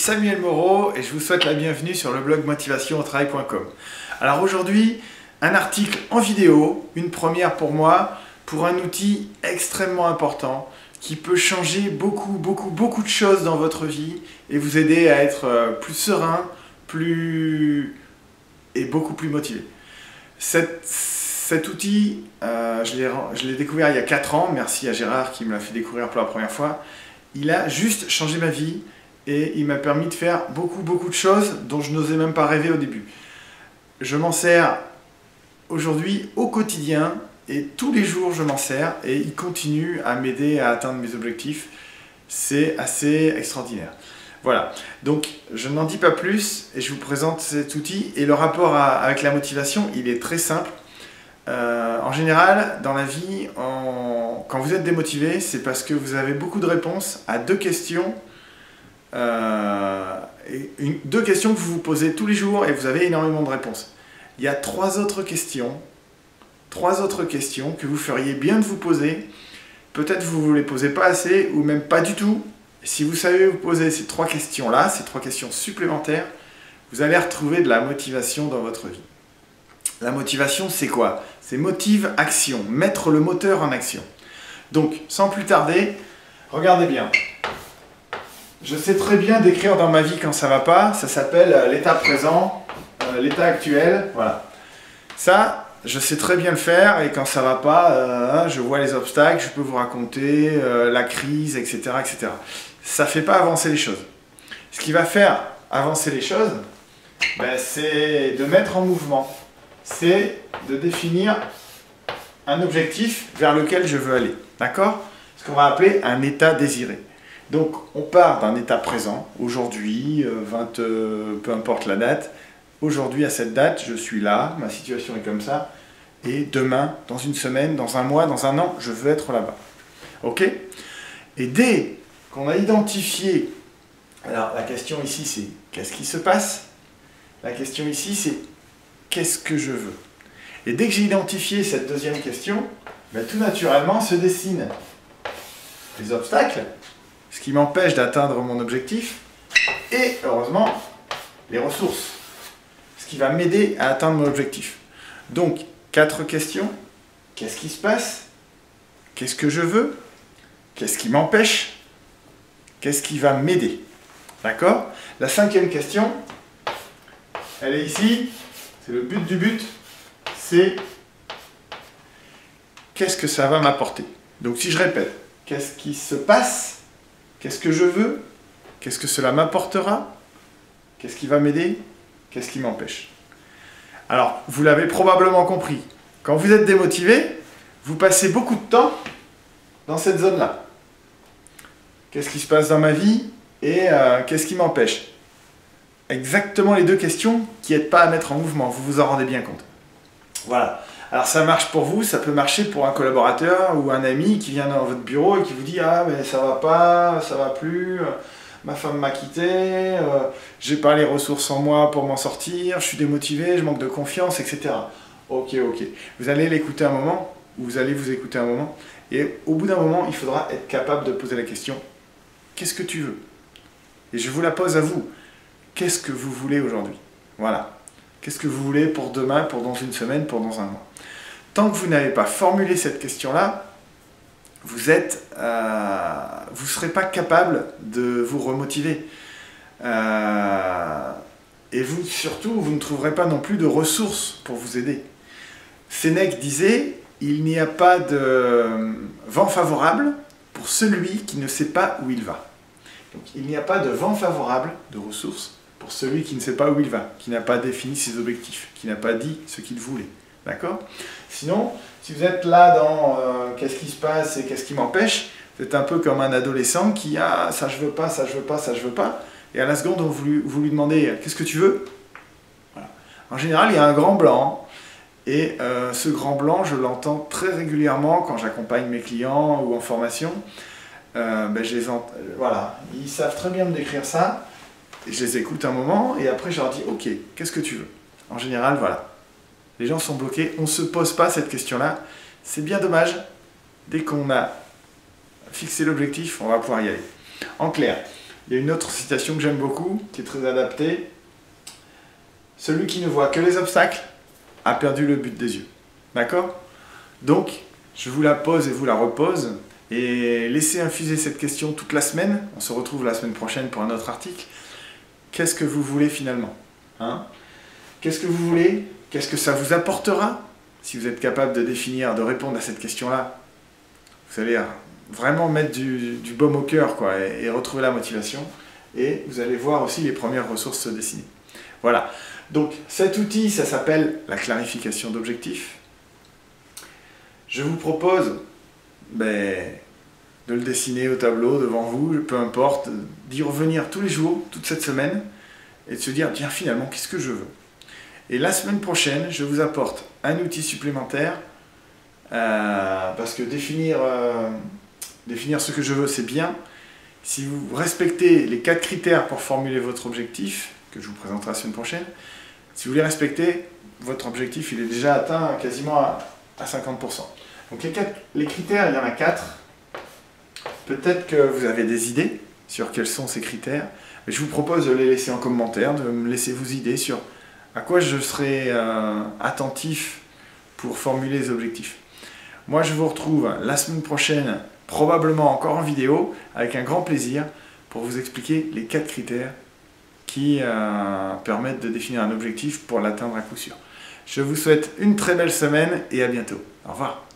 Samuel Moreau et je vous souhaite la bienvenue sur le blog motivationautravail.com. Alors aujourd'hui, un article en vidéo, une première pour moi, pour un outil extrêmement important qui peut changer beaucoup de choses dans votre vie et vous aider à être plus serein, et beaucoup plus motivé. Cet outil, je l'ai découvert il y a 4 ans, merci à Gérard qui me l'a fait découvrir pour la première fois. Il a juste changé ma vie et il m'a permis de faire beaucoup de choses dont je n'osais même pas rêver au début. Je m'en sers aujourd'hui au quotidien et tous les jours je m'en sers et il continue à m'aider à atteindre mes objectifs. C'est assez extraordinaire. Voilà, donc je n'en dis pas plus et je vous présente cet outil. Et le rapport avec la motivation, il est très simple. En général, dans la vie, quand vous êtes démotivé, c'est parce que vous avez beaucoup de réponses à 2 questions. Deux questions que vous vous posez tous les jours et vous avez énormément de réponses. Il y a 3 autres questions que vous feriez bien de vous poser. Peut-être vous ne vous les posez pas assez ou même pas du tout. Si vous savez vous poser ces 3 questions-là, ces 3 questions supplémentaires, vous allez retrouver de la motivation dans votre vie. La motivation, c'est quoi? C'est motive-action, mettre le moteur en action. Donc, sans plus tarder, regardez bien. Je sais très bien décrire dans ma vie quand ça ne va pas, ça s'appelle l'état présent, l'état actuel, voilà. Ça, je sais très bien le faire et quand ça ne va pas, je vois les obstacles, je peux vous raconter la crise, etc. Ça ne fait pas avancer les choses. Ce qui va faire avancer les choses, c'est de mettre en mouvement. C'est de définir un objectif vers lequel je veux aller. D'accord? Ce qu'on va appeler un état désiré. Donc, on part d'un état présent, aujourd'hui, peu importe la date. Aujourd'hui, à cette date, je suis là, ma situation est comme ça. Et demain, dans une semaine, dans un mois, dans un an, je veux être là-bas. Ok? Et dès qu'on a identifié... Alors, la question ici, c'est qu'est-ce qui se passe? La question ici, c'est qu'est-ce que je veux? Et dès que j'ai identifié cette deuxième question, tout naturellement se dessinent les obstacles, ce qui m'empêche d'atteindre mon objectif, et heureusement, les ressources, ce qui va m'aider à atteindre mon objectif. Donc, 4 questions. Qu'est-ce qui se passe? Qu'est-ce que je veux? Qu'est-ce qui m'empêche? Qu'est-ce qui va m'aider? D'accord? La 5e question, elle est ici. C'est le but du but. C'est qu'est-ce que ça va m'apporter? Donc si je répète, qu'est-ce qui se passe? Qu'est-ce que je veux? Qu'est-ce que cela m'apportera? Qu'est-ce qui va m'aider? Qu'est-ce qui m'empêche? Alors, vous l'avez probablement compris. Quand vous êtes démotivé, vous passez beaucoup de temps dans cette zone-là. Qu'est-ce qui se passe dans ma vie? Et qu'est-ce qui m'empêche? Exactement les 2 questions qui n'aident pas à mettre en mouvement, vous vous en rendez bien compte. Voilà. Alors ça marche pour vous, ça peut marcher pour un collaborateur ou un ami qui vient dans votre bureau et qui vous dit « Ah, mais ça va pas, ça va plus, ma femme m'a quitté, j'ai pas les ressources en moi pour m'en sortir, je suis démotivé, je manque de confiance, etc. » Ok. Vous allez l'écouter un moment, ou vous allez vous écouter un moment, et au bout d'un moment, il faudra être capable de poser la question « Qu'est-ce que tu veux ?» Et je vous la pose à vous. Qu'est-ce que vous voulez aujourd'hui? Voilà. Qu'est-ce que vous voulez pour demain, pour dans une semaine, pour dans un mois? Tant que vous n'avez pas formulé cette question-là, vous ne serez pas capable de vous remotiver. Et vous, surtout, vous ne trouverez pas non plus de ressources pour vous aider. Sénèque disait, il n'y a pas de vent favorable pour celui qui ne sait pas où il va. Donc, il n'y a pas de vent favorable, de ressources, pour celui qui ne sait pas où il va, qui n'a pas défini ses objectifs, qui n'a pas dit ce qu'il voulait. D'accord? Sinon, si vous êtes là dans qu'est-ce qui se passe et qu'est-ce qui m'empêche, vous êtes un peu comme un adolescent qui a ça je veux pas, ça je veux pas, ça je veux pas, et à la seconde où vous lui demandez qu'est-ce que tu veux? Voilà. En général, il y a un grand blanc, et ce grand blanc, je l'entends très régulièrement quand j'accompagne mes clients ou en formation. Voilà, ils savent très bien me décrire ça, et je les écoute un moment et après je leur dis ok, qu'est-ce que tu veux? En général, voilà, les gens sont bloqués, on ne se pose pas cette question-là, c'est bien dommage. Dès qu'on a fixé l'objectif, on va pouvoir y aller. En clair, Il y a une autre citation que j'aime beaucoup, qui est très adaptée. Celui qui ne voit que les obstacles a perdu le but des yeux. D'accord? Donc, je vous la pose et vous la repose. Et laissez infuser cette question toute la semaine. On se retrouve la semaine prochaine pour un autre article. Qu'est-ce que vous voulez finalement, hein? Qu'est-ce que vous voulez? Qu'est-ce que ça vous apportera? Si vous êtes capable de définir, de répondre à cette question-là, vous allez vraiment mettre du baume au cœur, quoi, et retrouver la motivation. Et vous allez voir aussi les premières ressources se dessiner. Voilà. Donc cet outil, ça s'appelle la clarification d'objectifs. Je vous propose de le dessiner au tableau devant vous, peu importe, d'y revenir tous les jours, toute cette semaine, et de se dire, tiens, finalement, qu'est-ce que je veux? Et la semaine prochaine, je vous apporte un outil supplémentaire, parce que définir ce que je veux, c'est bien. Si vous respectez les 4 critères pour formuler votre objectif, que je vous présenterai la semaine prochaine, si vous les respectez, votre objectif il est déjà atteint quasiment à 50%. Donc les critères, il y en a 4. Peut-être que vous avez des idées sur quels sont ces critères, mais je vous propose de les laisser en commentaire, de me laisser vos idées sur à quoi je serai attentif pour formuler les objectifs. Moi, je vous retrouve la semaine prochaine, probablement encore en vidéo, avec un grand plaisir, pour vous expliquer les 4 critères qui permettent de définir un objectif pour l'atteindre à coup sûr. Je vous souhaite une très belle semaine et à bientôt. Au revoir.